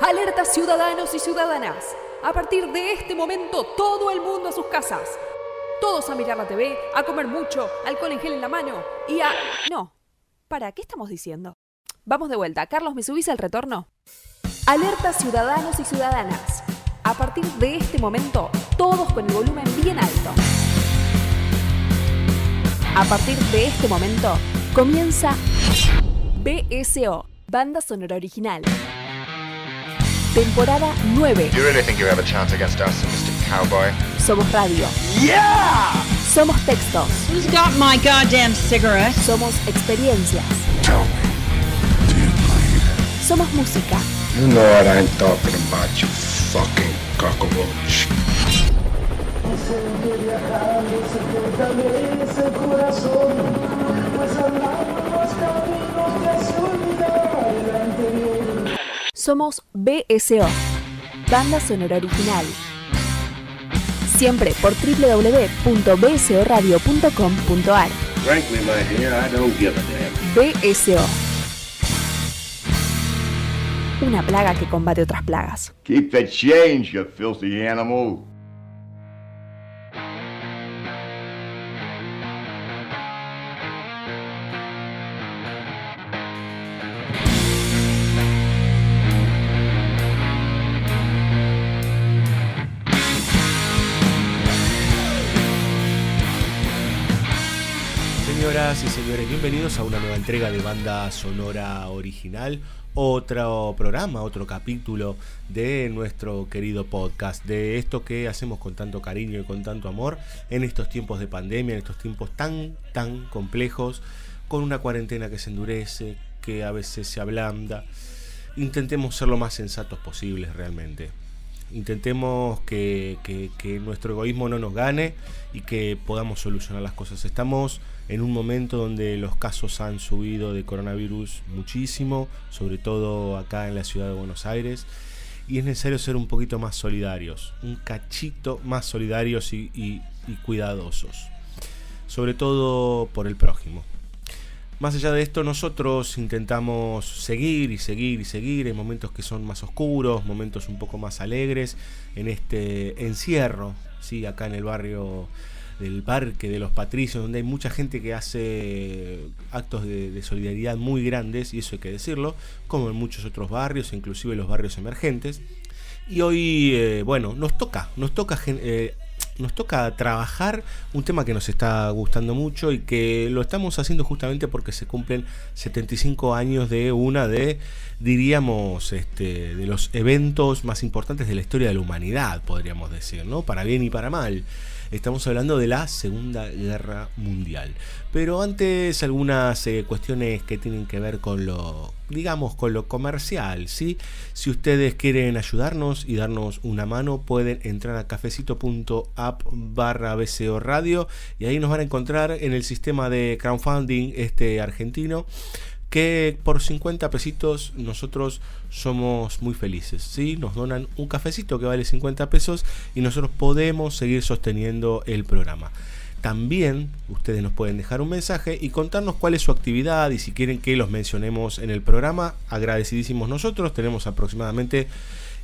Alerta ciudadanos y ciudadanas. A partir de este momento, todo el mundo a sus casas. Todos a mirar la TV, a comer mucho, alcohol en gel en la mano y a... No. ¿Para qué estamos diciendo? Vamos de vuelta. Carlos, ¿me subís el retorno? Alerta ciudadanos y ciudadanas. A partir de este momento, todos con el volumen bien alto. A partir de este momento, comienza BSO, Banda Sonora Original. Temporada 9. Do you really think you have a chance against us, Mr. Cowboy? Somos radio. Yeah! Somos textos. Who's got my goddamn cigarette? Somos experiencias. Tell me, do you bleed? Somos música. You know what I'm talking about, you fucking cockroach. Somos BSO, Banda Sonora Original. Siempre por www.bsoradio.com.ar. Frankly, my dear, I don't give a damn. BSO. Una plaga que combate otras plagas. Keep the change, you filthy animal. Señoras y señores, bienvenidos a una nueva entrega de Banda Sonora Original, otro programa, otro capítulo de nuestro querido podcast, de esto que hacemos con tanto cariño y con tanto amor en estos tiempos de pandemia, en estos tiempos tan complejos, con una cuarentena que se endurece, que a veces se ablanda. Intentemos ser lo más sensatos posibles realmente. Intentemos que nuestro egoísmo no nos gane y que podamos solucionar las cosas. Estamos en un momento donde los casos han subido de coronavirus muchísimo, sobre todo acá en la ciudad de Buenos Aires, y es necesario ser un poquito más solidarios, un cachito más solidarios y cuidadosos, sobre todo por el prójimo. Más allá de esto, nosotros intentamos seguir en momentos que son más oscuros, momentos un poco más alegres, en este encierro, ¿sí? Acá en el barrio del Parque de los Patricios, donde hay mucha gente que hace actos de solidaridad muy grandes, y eso hay que decirlo, como en muchos otros barrios, inclusive los barrios emergentes. Y hoy, nos toca trabajar un tema que nos está gustando mucho y que lo estamos haciendo justamente porque se cumplen 75 años de diríamos, de los eventos más importantes de la historia de la humanidad, podríamos decir, ¿no? Para bien y para mal. Estamos hablando de la Segunda Guerra Mundial. Pero antes, algunas cuestiones que tienen que ver con lo comercial, ¿sí? Si ustedes quieren ayudarnos y darnos una mano, pueden entrar a cafecito.app/BSO Radio y ahí nos van a encontrar en el sistema de crowdfunding argentino, que por 50 pesitos nosotros somos muy felices, ¿sí? Nos donan un cafecito que vale 50 pesos y nosotros podemos seguir sosteniendo el programa. También ustedes nos pueden dejar un mensaje y contarnos cuál es su actividad, y si quieren que los mencionemos en el programa, agradecidísimos nosotros. Tenemos aproximadamente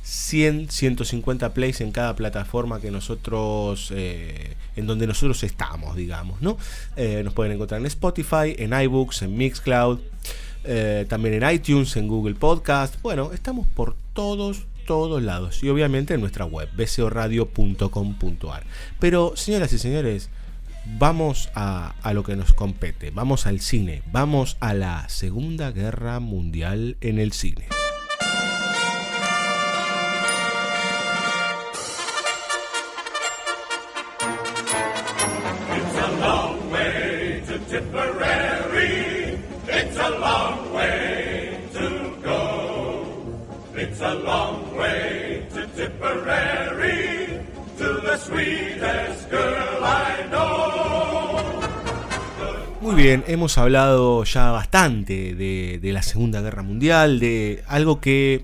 150 plays en cada plataforma que nosotros en donde nosotros estamos, digamos, ¿no? Nos pueden encontrar en Spotify, en iBooks, en Mixcloud, también en iTunes, en Google Podcast. Bueno, estamos por todos lados, y obviamente en nuestra web bsoradio.com.ar. Pero, señoras y señores, vamos a lo que nos compete. Vamos al cine, vamos a la Segunda Guerra Mundial en el cine. Tipperary, it's a long way to go. It's a long way to Tipperary, to the sweetest girl I know. Muy bien, hemos hablado ya bastante de la Segunda Guerra Mundial, de algo que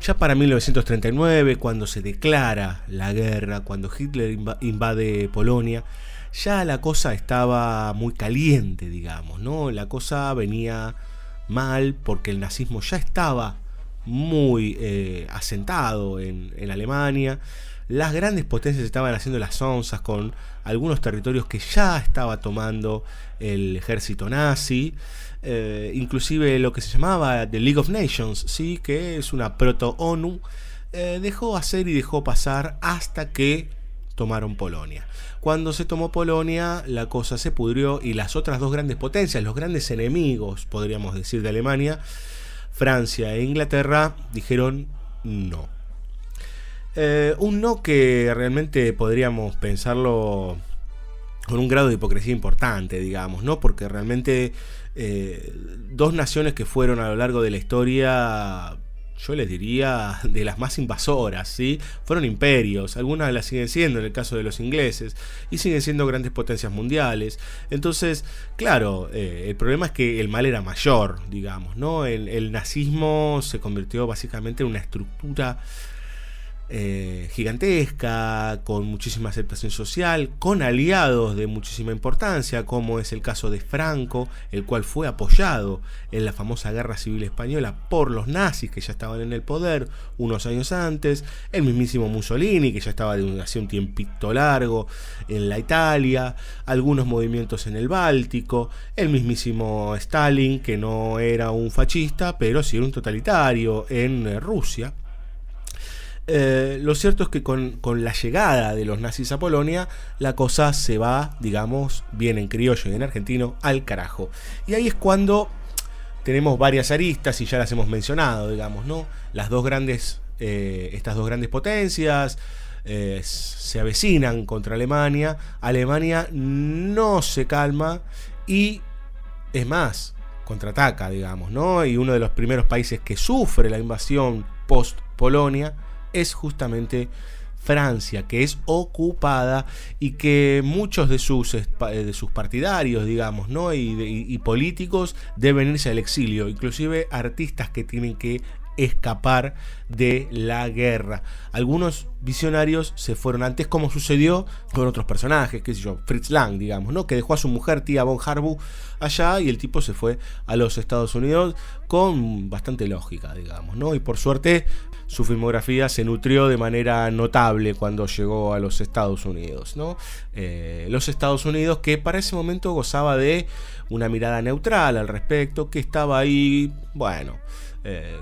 ya para 1939, cuando se declara la guerra, cuando Hitler invade Polonia, ya la cosa estaba muy caliente, digamos, ¿no? La cosa venía mal porque el nazismo ya estaba muy asentado en Alemania. Las grandes potencias estaban haciendo las onzas con algunos territorios que ya estaba tomando el ejército nazi, inclusive lo que se llamaba The League of Nations, ¿sí? Que es una proto-ONU, dejó hacer y dejó pasar hasta que tomaron Polonia. Cuando se tomó Polonia, la cosa se pudrió y las otras dos grandes potencias, los grandes enemigos, podríamos decir, de Alemania, Francia e Inglaterra, dijeron no. Un no que realmente podríamos pensarlo con un grado de hipocresía importante, digamos, ¿no? Porque realmente dos naciones que fueron a lo largo de la historia, yo les diría, de las más invasoras, ¿sí? Fueron imperios, algunas las siguen siendo en el caso de los ingleses, y siguen siendo grandes potencias mundiales. Entonces, claro, el problema es que el mal era mayor, digamos, ¿no? El nazismo se convirtió básicamente en una estructura gigantesca, con muchísima aceptación social, con aliados de muchísima importancia, como es el caso de Franco, el cual fue apoyado en la famosa Guerra Civil Española por los nazis que ya estaban en el poder unos años antes, el mismísimo Mussolini, que ya estaba de hace un tiempito largo en la Italia, algunos movimientos en el Báltico, el mismísimo Stalin, que no era un fascista, pero sí era un totalitario en Rusia. Lo cierto es que con la llegada de los nazis a Polonia, la cosa se va, digamos, bien en criollo y en argentino, al carajo. Y ahí es cuando tenemos varias aristas, y ya las hemos mencionado, digamos, ¿no? Las dos grandes, estas dos grandes potencias se avecinan contra Alemania. Alemania no se calma y, es más, contraataca, digamos, ¿no? Y uno de los primeros países que sufre la invasión post-Polonia es justamente Francia, que es ocupada y que muchos de sus partidarios, digamos, ¿no? y políticos deben irse al exilio, inclusive artistas que tienen que escapar de la guerra. Algunos visionarios se fueron antes, como sucedió con otros personajes, qué sé yo, Fritz Lang, digamos, ¿no? Que dejó a su mujer, tía von Harbu, allá, y el tipo se fue a los Estados Unidos con bastante lógica, digamos, ¿no? Y por suerte su filmografía se nutrió de manera notable cuando llegó a los Estados Unidos, ¿no? Los Estados Unidos, que para ese momento gozaba de una mirada neutral al respecto, que estaba ahí, bueno,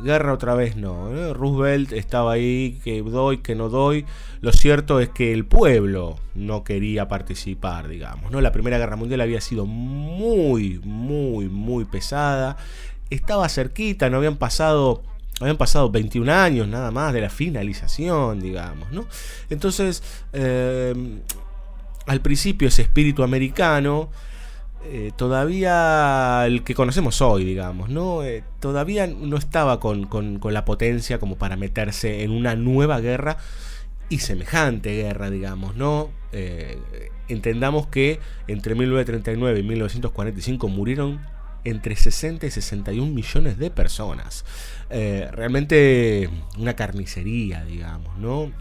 guerra otra vez no, Roosevelt estaba ahí, que doy, que no doy. Lo cierto es que el pueblo no quería participar, digamos, ¿no? La Primera Guerra Mundial había sido muy, muy, muy pesada. Estaba cerquita, no habían pasado 21 años nada más de la finalización, digamos, ¿no? Entonces, al principio ese espíritu americano, todavía el que conocemos hoy, digamos, ¿no? Todavía no estaba con la potencia como para meterse en una nueva guerra y semejante guerra, digamos, ¿no? Entendamos que entre 1939 y 1945 murieron entre 60 y 61 millones de personas. Realmente una carnicería, digamos, ¿no?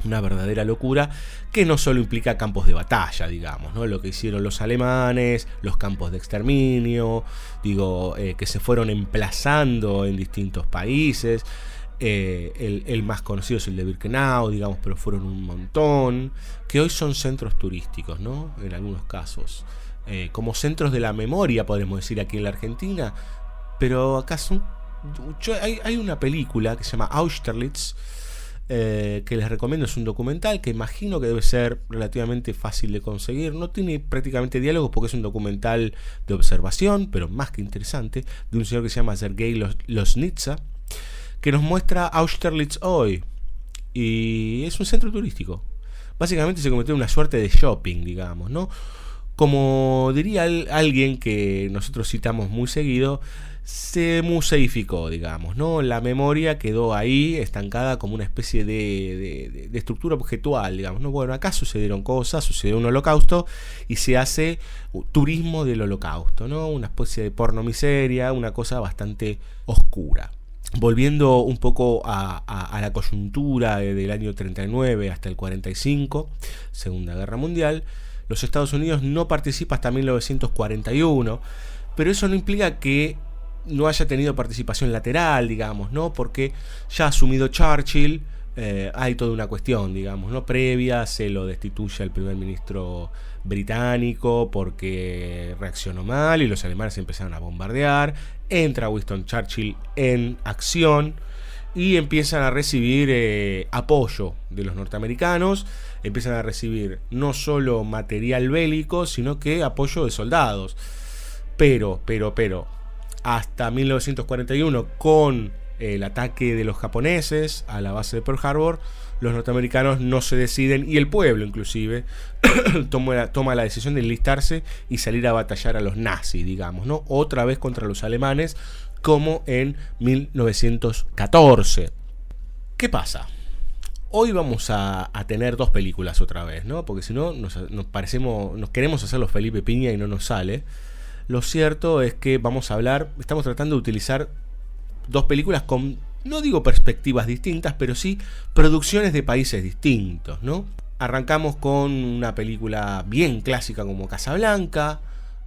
Una verdadera locura que no solo implica campos de batalla, digamos, ¿no? Lo que hicieron los alemanes, los campos de exterminio, digo, que se fueron emplazando en distintos países. El más conocido es el de Birkenau, digamos, pero fueron un montón, que hoy son centros turísticos, ¿no? En algunos casos. Como centros de la memoria, podemos decir, aquí en la Argentina, pero acá son... Hay una película que se llama Austerlitz, que les recomiendo, es un documental que imagino que debe ser relativamente fácil de conseguir. No tiene prácticamente diálogos porque es un documental de observación, pero más que interesante, de un señor que se llama Sergei Loznitsa, que nos muestra Austerlitz hoy, y es un centro turístico. Básicamente se convirtió en una suerte de shopping, digamos, ¿no? Como diría alguien que nosotros citamos muy seguido, se museificó, digamos, ¿no? La memoria quedó ahí estancada como una especie de estructura objetual, digamos, ¿no? Bueno, acá sucedieron cosas, sucedió un holocausto y se hace turismo del holocausto, ¿no? Una especie de porno miseria, una cosa bastante oscura. Volviendo un poco a la coyuntura del año 39 hasta el 45, Segunda Guerra Mundial, los Estados Unidos no participan hasta 1941, pero eso no implica que no haya tenido participación lateral, digamos, ¿no? Porque ya asumido Churchill, hay toda una cuestión, digamos, ¿no? Previa, se lo destituye al primer ministro británico porque reaccionó mal y los alemanes empezaron a bombardear. Entra Winston Churchill en acción y empiezan a recibir apoyo de los norteamericanos. Empiezan a recibir no solo material bélico, sino que apoyo de soldados. Pero, hasta 1941, con el ataque de los japoneses a la base de Pearl Harbor, los norteamericanos no se deciden, y el pueblo inclusive toma la decisión de enlistarse y salir a batallar a los nazis, digamos, ¿no? Otra vez contra los alemanes, como en 1914. ¿Qué pasa? Hoy vamos a tener dos películas otra vez, ¿no? Porque si no nos queremos hacer los Felipe Piña y no nos sale. Lo cierto es que estamos tratando de utilizar dos películas con, no digo perspectivas distintas, pero sí producciones de países distintos, ¿no? Arrancamos con una película bien clásica como Casablanca,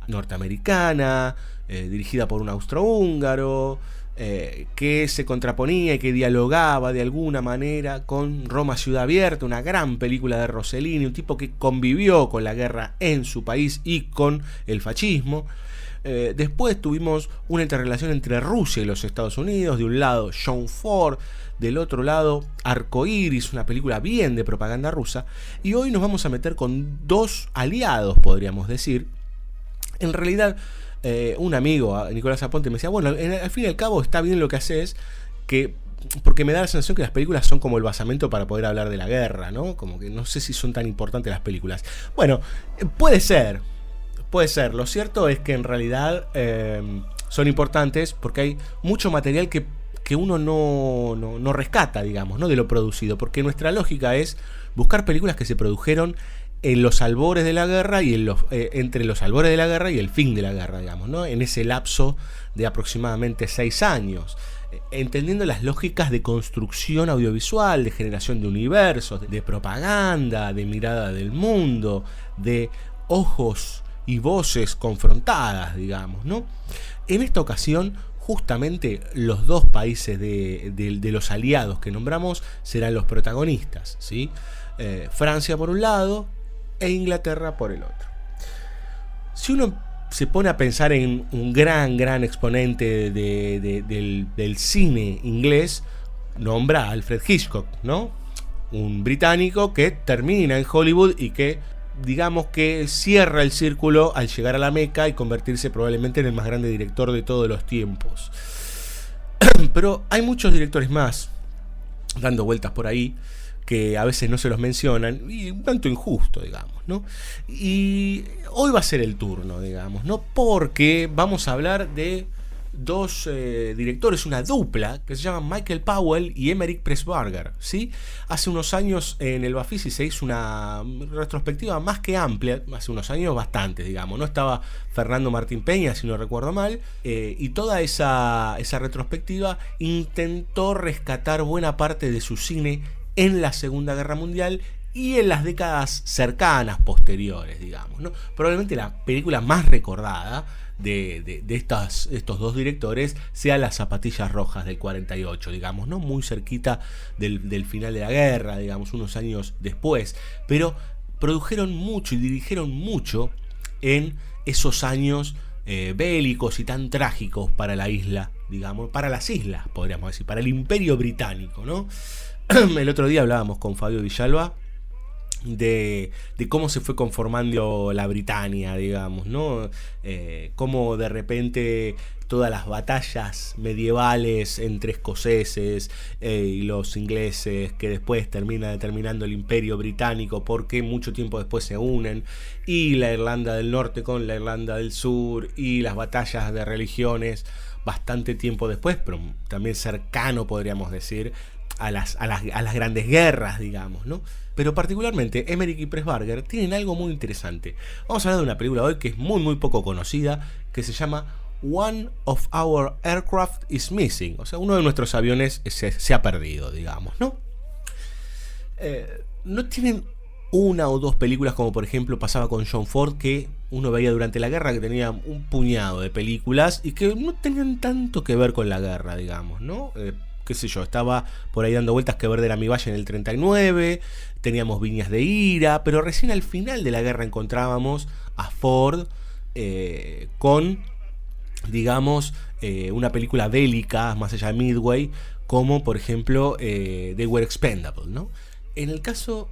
norteamericana, dirigida por un austrohúngaro, que se contraponía y que dialogaba de alguna manera con Roma Ciudad Abierta, una gran película de Rossellini, un tipo que convivió con la guerra en su país y con el fascismo. Después tuvimos una interrelación entre Rusia y los Estados Unidos, de un lado John Ford, del otro lado Arcoiris, una película bien de propaganda rusa, y hoy nos vamos a meter con dos aliados, podríamos decir. En realidad, un amigo, Nicolás Aponte, me decía, bueno, al fin y al cabo está bien lo que haces, porque me da la sensación que las películas son como el basamento para poder hablar de la guerra, ¿no? Como que no sé si son tan importantes las películas. Bueno, puede ser. Lo cierto es que en realidad son importantes porque hay mucho material que uno no rescata, digamos, ¿no? De lo producido, porque nuestra lógica es buscar películas que se produjeron en los albores de la guerra y entre los albores de la guerra y el fin de la guerra, digamos, ¿no? En ese lapso de aproximadamente 6 años, entendiendo las lógicas de construcción audiovisual, de generación de universos, de propaganda, de mirada del mundo, de ojos y voces confrontadas, digamos, ¿no? En esta ocasión, justamente los dos países de los aliados que nombramos serán los protagonistas, ¿sí? Francia por un lado e Inglaterra por el otro. Si uno se pone a pensar en un gran exponente del cine inglés, nombra a Alfred Hitchcock, ¿no? Un británico que termina en Hollywood y que, digamos que cierra el círculo al llegar a la Meca y convertirse probablemente en el más grande director de todos los tiempos. Pero hay muchos directores más dando vueltas por ahí que a veces no se los mencionan, y un tanto injusto, digamos, ¿no? Y hoy va a ser el turno, digamos, ¿no? Porque vamos a hablar de dos directores, una dupla que se llaman Michael Powell y Emeric Pressburger, ¿sí? Hace unos años en el Bafisi se hizo una retrospectiva más que amplia, hace unos años bastante, digamos, no estaba Fernando Martín Peña, si no recuerdo mal, y toda esa retrospectiva intentó rescatar buena parte de su cine en la Segunda Guerra Mundial y en las décadas cercanas posteriores, digamos, ¿no? Probablemente la película más recordada de estos dos directores sea Las Zapatillas Rojas del 48, digamos, ¿no? Muy cerquita del final de la guerra, digamos, unos años después, pero produjeron mucho y dirigieron mucho en esos años bélicos y tan trágicos para la isla, digamos, para las islas, podríamos decir, para el Imperio Británico, ¿no? El otro día hablábamos con Fabio Villalba de cómo se fue conformando la Britania, digamos, ¿no? Cómo de repente todas las batallas medievales entre escoceses y los ingleses, que después termina determinando el Imperio Británico, porque mucho tiempo después se unen, y la Irlanda del Norte con la Irlanda del Sur, y las batallas de religiones bastante tiempo después, pero también cercano, podríamos decir, a las grandes guerras, digamos, ¿no? Pero particularmente Emeric y Pressburger tienen algo muy interesante. Vamos a hablar de una película hoy que es muy poco conocida, que se llama One of Our Aircraft is Missing, o sea, uno de nuestros aviones se ha perdido, digamos, ¿no? No tienen una o dos películas, como por ejemplo pasaba con John Ford, que uno veía durante la guerra, que tenía un puñado de películas y que no tenían tanto que ver con la guerra, digamos, ¿no? Qué sé yo, estaba por ahí dando vueltas Que Verde era mi valle en el 39, teníamos Viñas de Ira, pero recién al final de la guerra encontrábamos a Ford con, digamos, una película bélica más allá de Midway, como por ejemplo They Were Expendable, ¿no? En el caso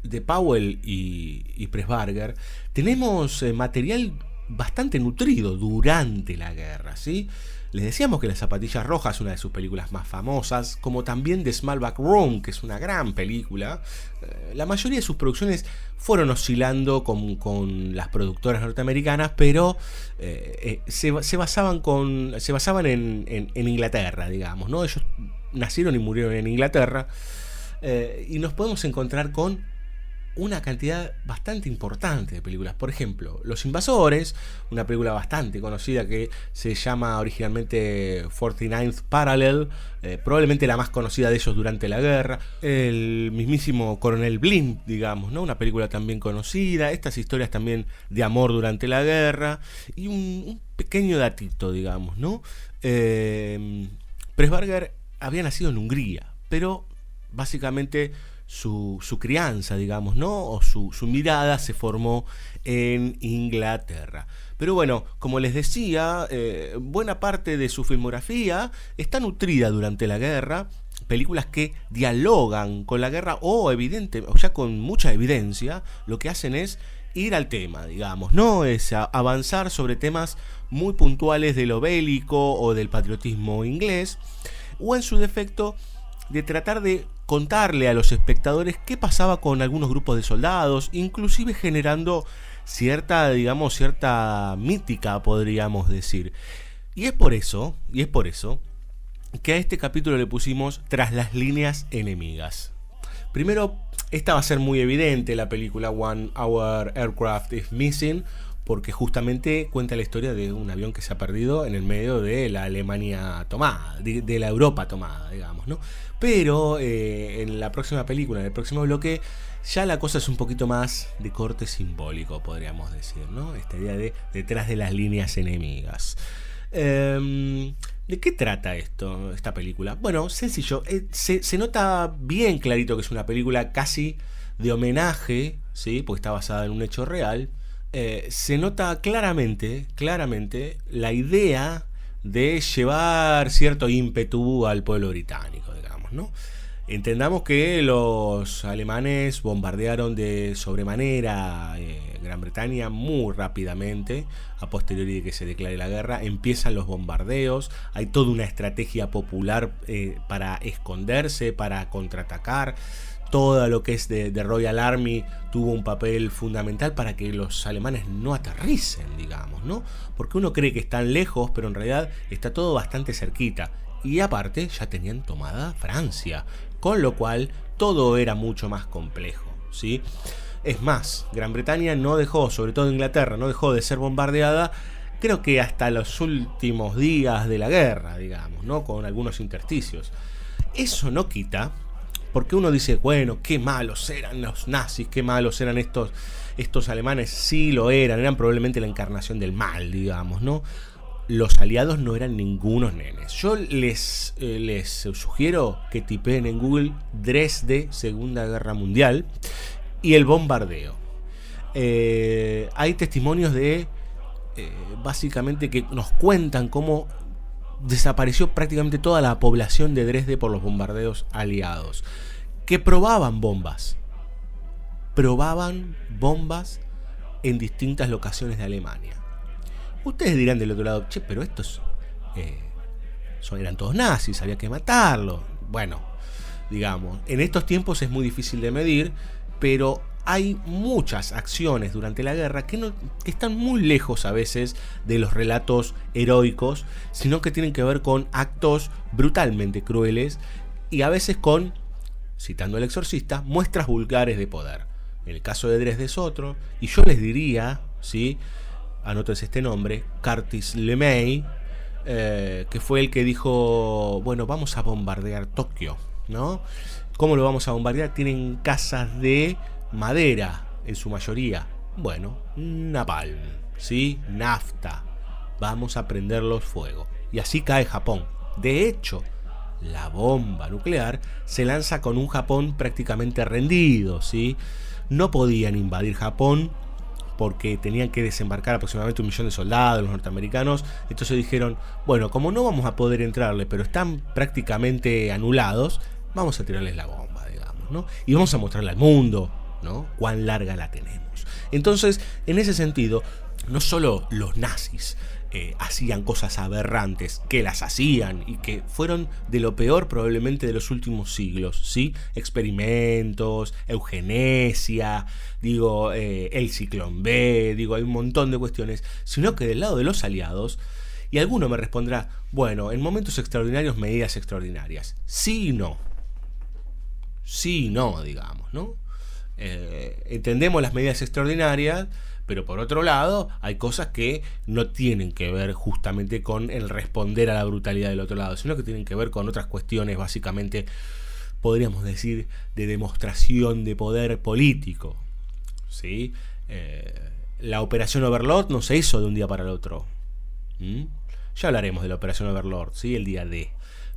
de Powell y Pressburger tenemos material bastante nutrido durante la guerra, ¿sí? Les decíamos que Las Zapatillas Rojas es una de sus películas más famosas, como también The Small Back Room, que es una gran película. La mayoría de sus producciones fueron oscilando con las productoras norteamericanas, pero se basaban en Inglaterra, digamos, ¿no? Ellos nacieron y murieron en Inglaterra, y nos podemos encontrar con una cantidad bastante importante de películas. Por ejemplo, Los Invasores, una película bastante conocida que se llama originalmente 49th Parallel, probablemente la más conocida de ellos durante la guerra. El mismísimo Coronel Blimp, digamos, ¿no? Una película también conocida. Estas historias también de amor durante la guerra. Y un pequeño datito, digamos, ¿no? Pressburger había nacido en Hungría, pero básicamente su crianza, digamos, ¿no? O su mirada se formó en Inglaterra. Pero bueno, como les decía, buena parte de su filmografía está nutrida durante la guerra. Películas que dialogan con la guerra o ya con mucha evidencia, lo que hacen es ir al tema, digamos, no es avanzar sobre temas muy puntuales de lo bélico o del patriotismo inglés, o en su defecto de tratar de contarle a los espectadores qué pasaba con algunos grupos de soldados, inclusive generando cierta mítica, podríamos decir. Y es por eso que a este capítulo le pusimos Tras las líneas enemigas. Primero, esta va a ser muy evidente, la película One Our Aircraft is Missing, porque justamente cuenta la historia de un avión que se ha perdido en el medio de la Alemania tomada, de la Europa tomada, digamos, ¿no? Pero en la próxima película, en el próximo bloque, ya la cosa es un poquito más de corte simbólico, podríamos decir, ¿no? Esta idea de detrás de las líneas enemigas. ¿De qué trata esta película? Bueno, sencillo, se nota bien clarito que es una película casi de homenaje, ¿sí? Porque está basada en un hecho real. Se nota claramente la idea de llevar cierto ímpetu al pueblo británico, digamos, ¿no? Entendamos que los alemanes bombardearon de sobremanera Gran Bretaña muy rápidamente. A posteriori de que se declare la guerra, empiezan los bombardeos. Hay toda una estrategia popular para esconderse, para contraatacar. Todo lo que es de Royal Army tuvo un papel fundamental para que los alemanes no aterricen, digamos, ¿no? Porque uno cree que están lejos, pero en realidad está todo bastante cerquita. Y aparte ya tenían tomada Francia, con lo cual todo era mucho más complejo, ¿sí? Es más, Gran Bretaña no dejó, sobre todo Inglaterra, no dejó de ser bombardeada, creo que hasta los últimos días de la guerra, digamos, ¿no? Con algunos intersticios. Eso no quita, porque uno dice, bueno, qué malos eran los nazis, qué malos eran estos alemanes. Sí lo eran probablemente la encarnación del mal, digamos, ¿no? Los aliados no eran ningunos nenes. Yo les sugiero que tipeen en Google Dresde, Segunda Guerra Mundial, y el bombardeo. Hay testimonios de, básicamente, que nos cuentan cómo desapareció prácticamente toda la población de Dresde por los bombardeos aliados, que probaban bombas en distintas locaciones de Alemania. Ustedes dirán del otro lado, che, pero estos eran todos nazis, había que matarlos. Bueno, digamos, en estos tiempos es muy difícil de medir, pero hay muchas acciones durante la guerra que están muy lejos a veces de los relatos heroicos, sino que tienen que ver con actos brutalmente crueles y a veces con, citando al Exorcista, muestras vulgares de poder. El caso de Dresde es otro, y yo les diría, ¿sí?, anótense este nombre, Curtis LeMay, que fue el que dijo, bueno, vamos a bombardear Tokio, ¿no? ¿Cómo lo vamos a bombardear? Tienen casas de madera en su mayoría. Bueno, napalm, ¿sí? Nafta. Vamos a prenderlos fuego. Y así cae Japón. De hecho, la bomba nuclear se lanza con un Japón prácticamente rendido, ¿sí? No podían invadir Japón porque tenían que desembarcar aproximadamente 1 millón de soldados, los norteamericanos. Entonces dijeron, bueno, como no vamos a poder entrarle, pero están prácticamente anulados, vamos a tirarles la bomba, digamos, ¿no? Y vamos a mostrarle al mundo, ¿no?, cuán larga la tenemos. Entonces, en ese sentido, no solo los nazis hacían cosas aberrantes, que las hacían y que fueron de lo peor probablemente de los últimos siglos, ¿sí? Experimentos, eugenesia, el ciclón B, hay un montón de cuestiones, sino que del lado de los aliados, y alguno me responderá, bueno, en momentos extraordinarios, medidas extraordinarias. Sí y no. Sí y no, digamos, ¿no? Entendemos las medidas extraordinarias, pero por otro lado hay cosas que no tienen que ver justamente con el responder a la brutalidad del otro lado, sino que tienen que ver con otras cuestiones, básicamente podríamos decir de demostración de poder político, ¿sí? La operación Overlord no se hizo de un día para el otro. Ya hablaremos de la operación Overlord, ¿sí?, el día D.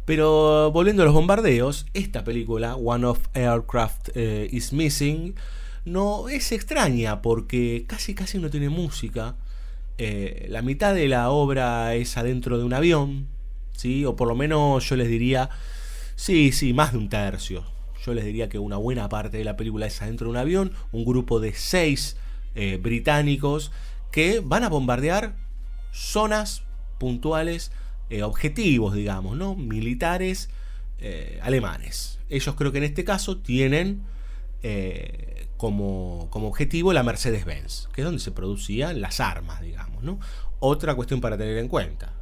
Pero volviendo a los bombardeos, esta película, One of Aircraft is Missing, no es extraña porque casi no tiene música. La mitad de la obra es adentro de un avión, ¿sí? O por lo menos yo les diría, sí, más de un tercio. Yo les diría que una buena parte de la película es adentro de un avión, un grupo de 6 británicos que van a bombardear zonas puntuales, objetivos, digamos, ¿no?, militares alemanes. Ellos creo que en este caso tienen como objetivo la Mercedes-Benz, que es donde se producían las armas, digamos, ¿no? Otra cuestión para tener en cuenta,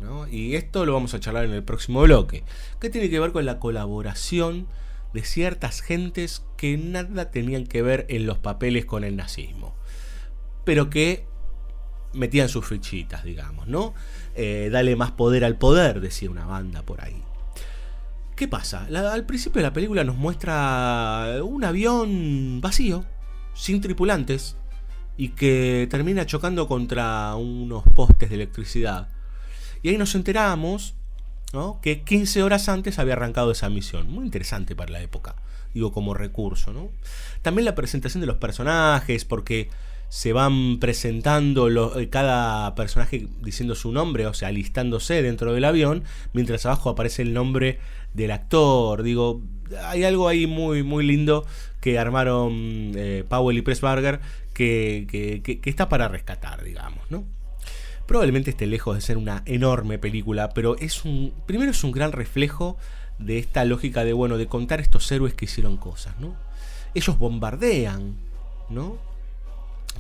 ¿no? Y esto lo vamos a charlar en el próximo bloque, que tiene que ver con la colaboración de ciertas gentes que nada tenían que ver en los papeles con el nazismo, pero que metían sus fichitas, digamos, ¿no? Dale más poder al poder, decía una banda por ahí. ¿Qué pasa? Al principio de la película nos muestra un avión vacío, sin tripulantes, y que termina chocando contra unos postes de electricidad. Y ahí nos enteramos, ¿no?, que 15 horas antes había arrancado esa misión. Muy interesante para la época, como recurso, ¿no? También la presentación de los personajes, porque se van presentando cada personaje diciendo su nombre, o sea, alistándose dentro del avión, mientras abajo aparece el nombre del actor. Hay algo ahí muy, muy lindo que armaron Powell y Pressburger que está para rescatar, digamos, ¿no? Probablemente esté lejos de ser una enorme película, pero primero es un gran reflejo de esta lógica de contar estos héroes que hicieron cosas, ¿no? Ellos bombardean, ¿no?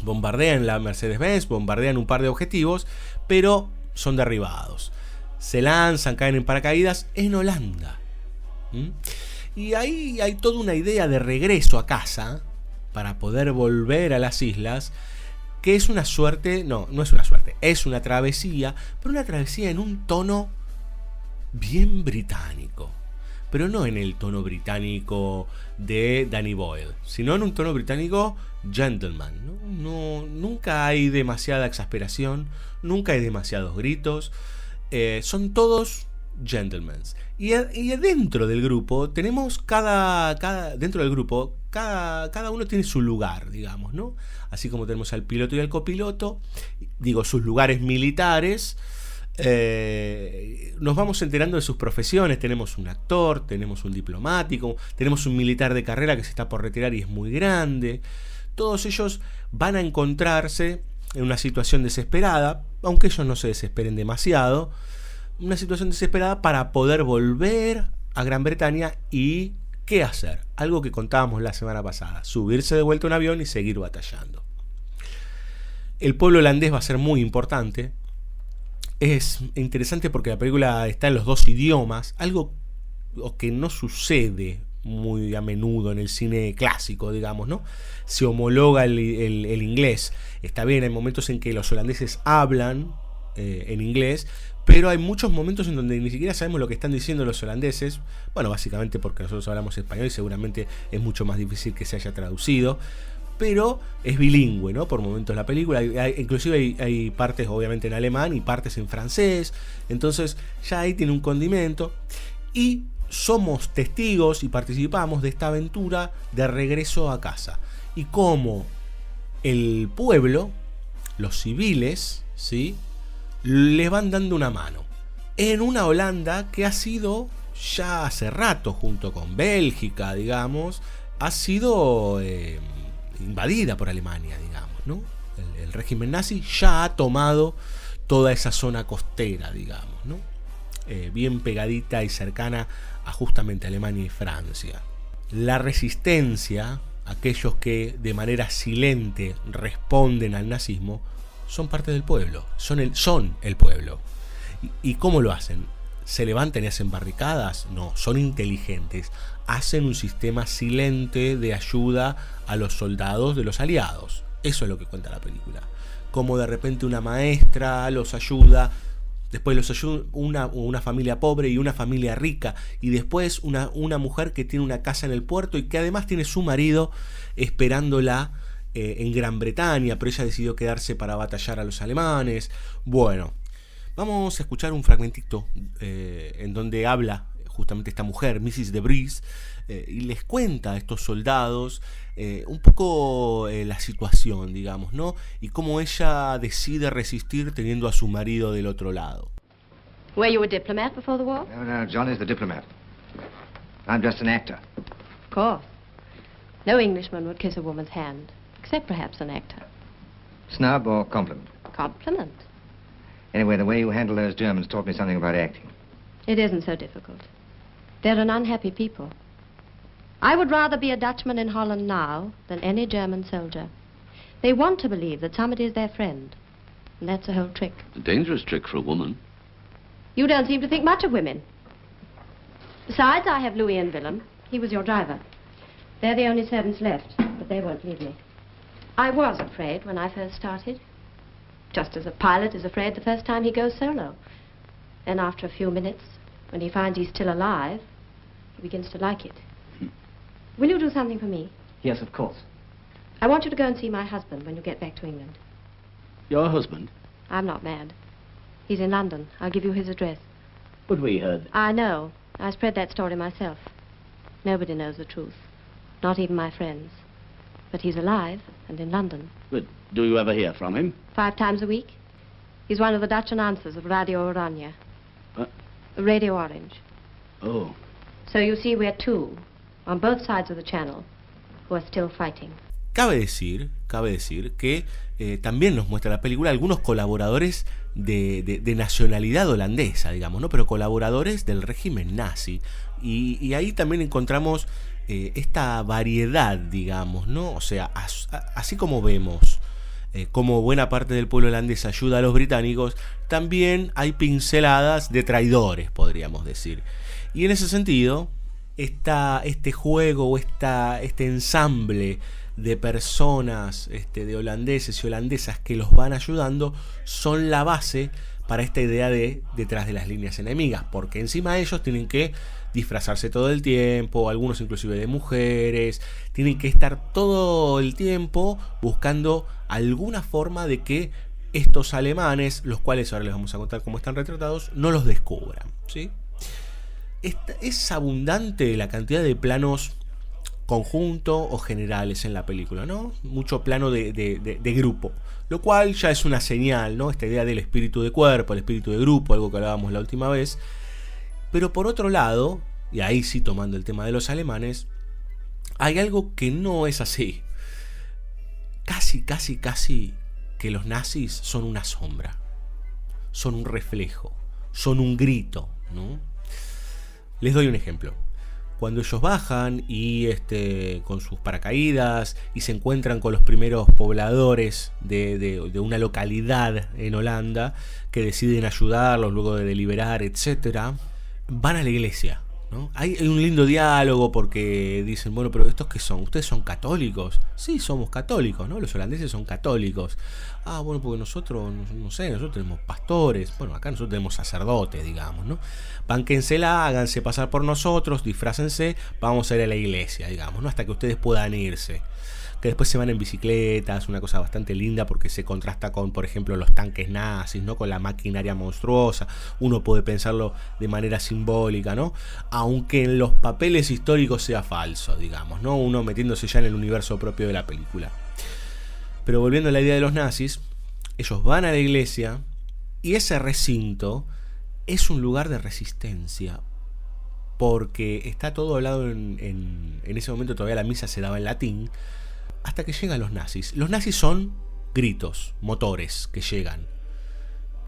Bombardean la Mercedes-Benz, bombardean un par de objetivos, pero son derribados. Se lanzan, caen en paracaídas en Holanda. Y ahí hay toda una idea de regreso a casa para poder volver a las islas, que es una suerte, no es una suerte, es una travesía, pero una travesía en un tono bien británico. Pero no en el tono británico de Danny Boyle, sino en un tono británico gentleman, ¿no? Nunca hay demasiada exasperación, nunca hay demasiados gritos, son todos gentlemen. Y dentro del grupo tenemos cada uno tiene su lugar, digamos, ¿no? Así como tenemos al piloto y al copiloto, sus lugares militares. Nos vamos enterando de sus profesiones. Tenemos un actor, tenemos un diplomático, tenemos un militar de carrera que se está por retirar y es muy grande. Todos ellos van a encontrarse en una situación desesperada, aunque ellos no se desesperen demasiado, una situación desesperada para poder volver a Gran Bretaña. ¿Y qué hacer? Algo que contábamos la semana pasada: subirse de vuelta a un avión y seguir batallando. El pueblo holandés va a ser muy importante. Es interesante porque la película está en los 2 idiomas, algo que no sucede muy a menudo en el cine clásico, digamos, ¿no? Se homologa el inglés. Está bien, hay momentos en que los holandeses hablan, en inglés, pero hay muchos momentos en donde ni siquiera sabemos lo que están diciendo los holandeses. Bueno, básicamente porque nosotros hablamos español y seguramente es mucho más difícil que se haya traducido. Pero es bilingüe, ¿no? Por momentos la película. Inclusive hay partes obviamente en alemán y partes en francés. Entonces ya ahí tiene un condimento. Y somos testigos y participamos de esta aventura de regreso a casa. Y cómo el pueblo, los civiles, ¿sí?, les van dando una mano. En una Holanda que ha sido ya hace rato, junto con Bélgica, digamos, ha sido invadida por Alemania, digamos, ¿no? El régimen nazi ya ha tomado toda esa zona costera, digamos, ¿no? Bien pegadita y cercana a justamente Alemania y Francia. La resistencia, aquellos que de manera silente responden al nazismo, son parte del pueblo, son el pueblo. ¿Y cómo lo hacen? ¿Se levantan y hacen barricadas? No, son inteligentes. Hacen un sistema silente de ayuda a los soldados de los aliados. Eso es lo que cuenta la película. Como de repente una maestra los ayuda, después los ayuda una familia pobre y una familia rica, y después una mujer que tiene una casa en el puerto y que además tiene su marido esperándola en Gran Bretaña, pero ella decidió quedarse para batallar a los alemanes. Bueno, vamos a escuchar un fragmentito en donde habla justamente esta mujer, Mrs. de Vries, y les cuenta a estos soldados un poco la situación, digamos, ¿no? Y cómo ella decide resistir teniendo a su marido del otro lado. Were you a diplomat before the war? No, John is the diplomat. I'm just an actor. Of course. No Englishman would kiss a woman's hand, except perhaps an actor. Snub or compliment? Compliment. Anyway, the way you handle those Germans taught me something about acting. It isn't so difficult. They're an unhappy people. I would rather be a Dutchman in Holland now than any German soldier. They want to believe that somebody is their friend, and that's the whole trick. A dangerous trick for a woman. You don't seem to think much of women. Besides, I have Louis and Willem. He was your driver. They're the only servants left, but they won't leave me. I was afraid when I first started. Just as a pilot is afraid the first time he goes solo. Then after a few minutes, when he finds he's still alive, he begins to like it. Will you do something for me? Yes, of course. I want you to go and see my husband when you get back to England. Your husband? I'm not mad. He's in London. I'll give you his address. But we heard... I know. I spread that story myself. Nobody knows the truth. Not even my friends. But he's alive and in London. But do you ever hear from him? 5 times a week. He's one of the Dutch announcers of Radio Oranje. Radio Orange. Oh. So you see, we're two, on both sides of the channel, who are still fighting. Cabe decir que también nos muestra la película algunos colaboradores de nacionalidad holandesa, digamos, ¿no? Pero colaboradores del régimen nazi. Y ahí también encontramos esta variedad, digamos, ¿no? O sea, así como vemos como buena parte del pueblo holandés ayuda a los británicos, también hay pinceladas de traidores, podríamos decir. Y en ese sentido, este juego o este ensamble de personas, de holandeses y holandesas que los van ayudando, son la base para esta idea de detrás de las líneas enemigas, porque encima ellos tienen que disfrazarse todo el tiempo, algunos inclusive de mujeres, tienen que estar todo el tiempo buscando alguna forma de que estos alemanes, los cuales ahora les vamos a contar cómo están retratados, no los descubran, ¿sí? Es abundante la cantidad de planos conjunto o generales en la película, ¿no? Mucho plano de grupo, lo cual ya es una señal, ¿no? Esta idea del espíritu de cuerpo, el espíritu de grupo, algo que hablábamos la última vez. Pero por otro lado, y ahí sí tomando el tema de los alemanes, hay algo que no es así. Casi que los nazis son una sombra, son un reflejo, son un grito, ¿no? Les doy un ejemplo. Cuando ellos bajan y con sus paracaídas y se encuentran con los primeros pobladores de una localidad en Holanda que deciden ayudarlos luego de deliberar, etc., van a la iglesia ¿no? Hay un lindo diálogo porque dicen, bueno, pero ¿estos qué son? ¿Ustedes son católicos? Sí, somos católicos, ¿no? Los holandeses son católicos. Ah, bueno, porque nosotros, no sé, nosotros tenemos pastores. Bueno, acá nosotros tenemos sacerdotes, digamos, ¿no? Bánquensela, háganse pasar por nosotros, disfrácense, vamos a ir a la iglesia, digamos, ¿no? Hasta que ustedes puedan irse. Que después se van en bicicletas, una cosa bastante linda porque se contrasta con, por ejemplo, los tanques nazis, ¿no? Con la maquinaria monstruosa. Uno puede pensarlo de manera simbólica, ¿no? Aunque en los papeles históricos sea falso, digamos, ¿no? Uno metiéndose ya en el universo propio de la película. Pero volviendo a la idea de los nazis, ellos van a la iglesia y ese recinto es un lugar de resistencia. Porque está todo hablado en ese momento, todavía la misa se daba en latín. Hasta que llegan los nazis. Los nazis son gritos, motores que llegan.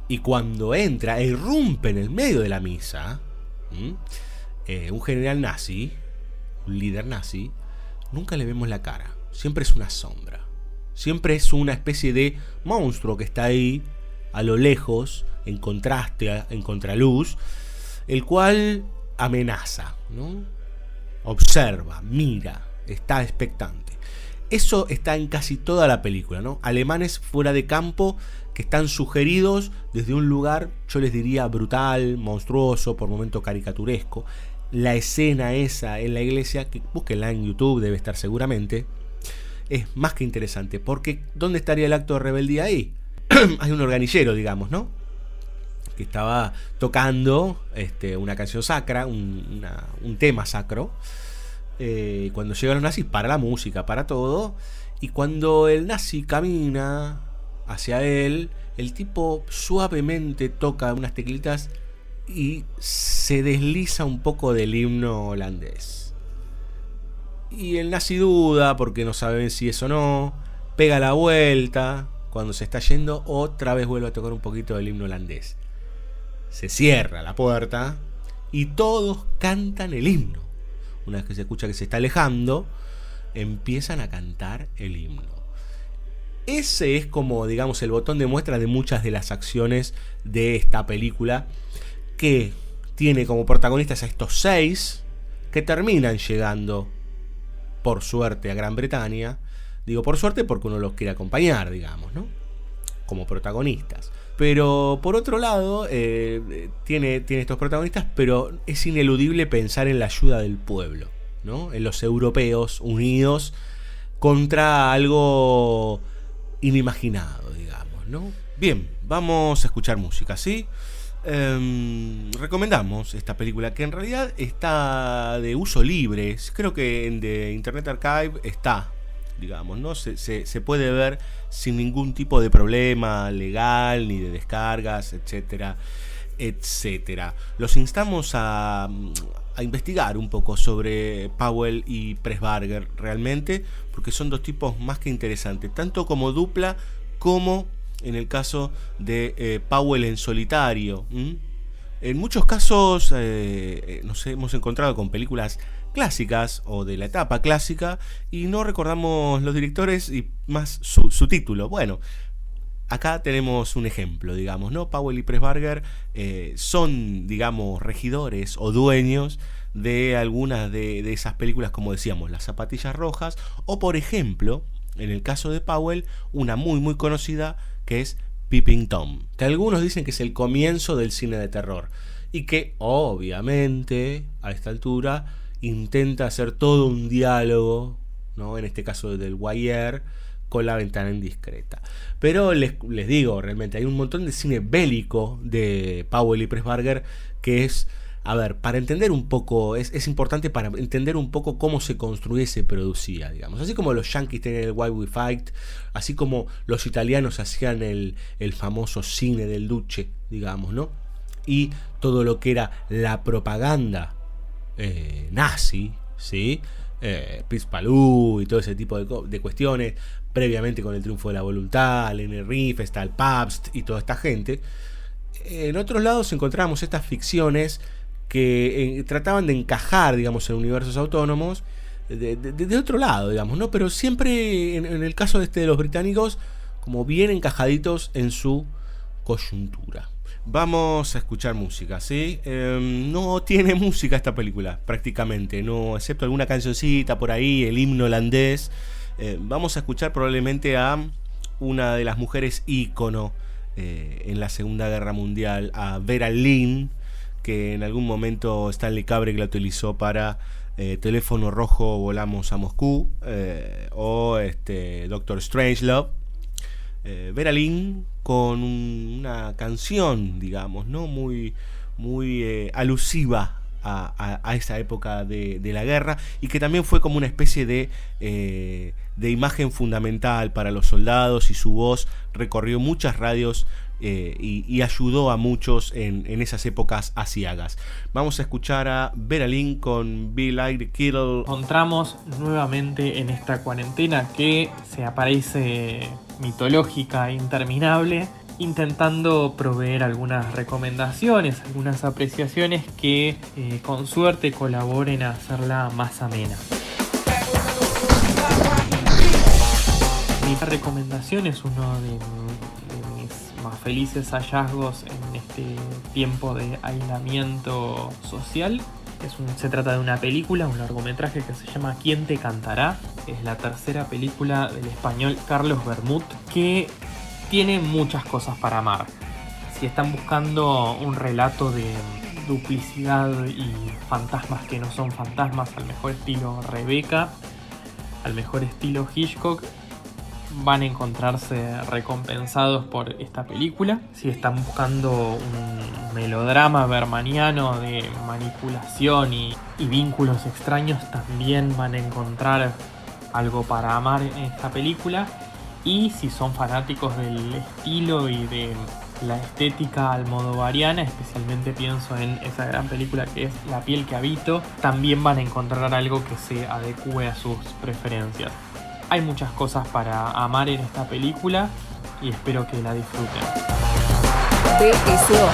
Y cuando entra, irrumpe en el medio de la misa, un general nazi, un líder nazi, nunca le vemos la cara. Siempre es una sombra. Siempre es una especie de monstruo que está ahí, a lo lejos, en contraste, en contraluz, el cual amenaza, ¿no? Observa, mira, está expectante. Eso está en casi toda la película, ¿no? Alemanes fuera de campo que están sugeridos desde un lugar, yo les diría, brutal, monstruoso, por momento caricaturesco. La escena esa en la iglesia, que búsquenla en YouTube, debe estar seguramente, es más que interesante. Porque ¿dónde estaría el acto de rebeldía ahí? Hay un organillero, digamos, ¿no? Que estaba tocando una canción sacra, un tema sacro. Cuando llegan los nazis, para la música, para todo. Y cuando el nazi camina hacia él, el tipo suavemente toca unas teclitas y se desliza un poco del himno holandés. Y el nazi duda porque no sabe si es o no, pega la vuelta, cuando se está yendo otra vez vuelve a tocar un poquito del himno holandés. Se cierra la puerta y todos cantan el himno. Una vez que se escucha que se está alejando, empiezan a cantar el himno. Ese es como, digamos, el botón de muestra de muchas de las acciones de esta película, que tiene como protagonistas a estos 6 que terminan llegando, por suerte, a Gran Bretaña. Digo por suerte porque uno los quiere acompañar, digamos, ¿no? Como protagonistas. Pero por otro lado, tiene estos protagonistas, pero es ineludible pensar en la ayuda del pueblo, ¿no? En los europeos unidos contra algo inimaginado, digamos, ¿no? Bien, vamos a escuchar música, ¿sí? Recomendamos esta película, que en realidad está de uso libre. Creo que en The Internet Archive está, digamos, ¿no? Se puede ver sin ningún tipo de problema legal, ni de descargas, etcétera, etcétera. Los instamos a investigar un poco sobre Powell y Pressburger realmente, porque son dos tipos más que interesantes, tanto como dupla como en el caso de Powell en solitario. En muchos casos nos hemos encontrado con películas clásicas o de la etapa clásica y no recordamos los directores y más su título. Bueno, acá tenemos un ejemplo, digamos, ¿no? Powell y Pressburger son, digamos, regidores o dueños de algunas de esas películas, como decíamos, Las Zapatillas Rojas, o por ejemplo, en el caso de Powell, una muy muy conocida que es Peeping Tom, que algunos dicen que es el comienzo del cine de terror y que obviamente a esta altura intenta hacer todo un diálogo, ¿no? En este caso del Wire, con La Ventana Indiscreta. Pero les digo, realmente hay un montón de cine bélico de Powell y Pressburger que es, a ver, para entender un poco, es importante para entender un poco cómo se construye y se producía, digamos. Así como los yankees tenían el Why We Fight, así como los italianos hacían el famoso cine del Duce, digamos, ¿no? Y todo lo que era la propaganda nazi, ¿sí? Pispalú y todo ese tipo de cuestiones, previamente con el Triunfo de la Voluntad, Leni Riefenstahl, Pabst y toda esta gente. En otros lados encontramos estas ficciones que trataban de encajar, digamos, en universos autónomos de otro lado, digamos, ¿no? Pero siempre en el caso de los británicos, como bien encajaditos en su coyuntura. Vamos a escuchar música, ¿sí? No tiene música esta película, prácticamente, no, excepto alguna cancioncita por ahí, el himno holandés. Vamos a escuchar probablemente a una de las mujeres ícono en la Segunda Guerra Mundial, a Vera Lynn, que en algún momento Stanley Kubrick la utilizó para Teléfono Rojo, Volamos a Moscú, o Doctor Strangelove. Vera Lynn con una canción, digamos, ¿no? muy alusiva a esa época de la guerra, y que también fue como una especie de imagen fundamental para los soldados, y su voz recorrió muchas radios y ayudó a muchos en esas épocas aciagas. Vamos a escuchar a Vera Lynn con Be Like the Kettle. Encontramos nuevamente en esta cuarentena que se aparece mitológica e interminable, intentando proveer algunas recomendaciones, algunas apreciaciones que con suerte colaboren a hacerla más amena. Mi recomendación es uno de mis más felices hallazgos en este tiempo de aislamiento social. Se trata de una película, un largometraje que se llama ¿Quién te cantará? Es la tercera película del español Carlos Bermud, que tiene muchas cosas para amar. Si están buscando un relato de duplicidad y fantasmas que no son fantasmas, al mejor estilo Rebecca, al mejor estilo Hitchcock, van a encontrarse recompensados por esta película. Si están buscando un melodrama bermaniano de manipulación y vínculos extraños, también van a encontrar algo para amar en esta película. Y si son fanáticos del estilo y de la estética almodovariana, especialmente pienso en esa gran película que es La piel que habito, también van a encontrar algo que se adecue a sus preferencias. Hay muchas cosas para amar en esta película y espero que la disfruten. BSO.